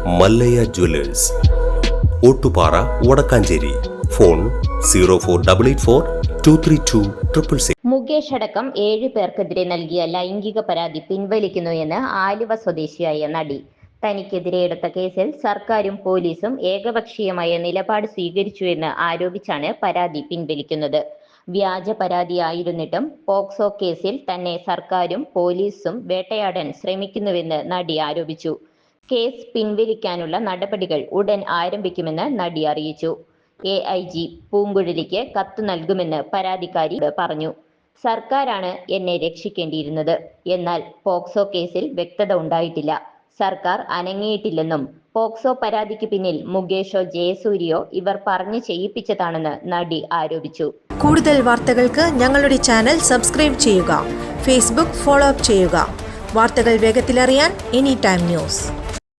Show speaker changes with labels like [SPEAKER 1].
[SPEAKER 1] Mallayya Jewellers, Ottupara, Vadakkanchery. Phone 04884232666.
[SPEAKER 2] Mukesh അടക്കം 7 പേർക്കെതിരെ നൽകിയ ലൈംഗിക പരാതി പിൻവലിക്കുന്നു എന്ന് ആലുവ സ്വദേശിയായ നടി. തനിക്കെതിരെ എടുത്ത കേസിൽ സർക്കാരും പോലീസും ഏകപക്ഷീയമായ നിലപാട് സ്വീകരിച്ചുവെന്ന് ആരോപിച്ചാണ് പരാതി പിൻവലിക്കുന്നത്. വ്യാജ പരാതിയായിരുന്നിട്ടും പോക്സോ കേസിൽ തന്നെ സർക്കാരും പോലീസും വേട്ടയാടാൻ ശ്രമിക്കുന്നുവെന്ന് നടി ആരോപിച്ചു. കേസ് പിൻവലിക്കാനുള്ള നടപടികൾ ഉടൻ ആരംഭിക്കുമെന്ന് നടി അറിയിച്ചു. AIG പൂങ്കുഴലിക്ക് കത്ത് നൽകുമെന്ന് പരാതിക്കാരി പറഞ്ഞു. സർക്കാരാണ് എന്നെ രക്ഷിക്കേണ്ടിയിരുന്നത്. എന്നാൽ പോക്സോ കേസിൽ വ്യക്തത ഉണ്ടായിട്ടില്ല. സർക്കാർ അനങ്ങിയിട്ടില്ലെന്നും പോക്സോ പരാതിക്ക് പിന്നിൽ മുകേഷോ ജയസൂര്യയോ ഇവർ പറഞ്ഞു ചെയ്യിപ്പിച്ചതാണെന്ന് നടി ആരോപിച്ചു.
[SPEAKER 3] കൂടുതൽ വാർത്തകൾക്ക് ഞങ്ങളുടെ ചാനൽ സബ്സ്ക്രൈബ് ചെയ്യുക. ഫേസ്ബുക്ക് ഫോളോ അപ്പ് ചെയ്യുക. വാർത്തകൾ വേഗത്തിലറിയാൻ Anytime News.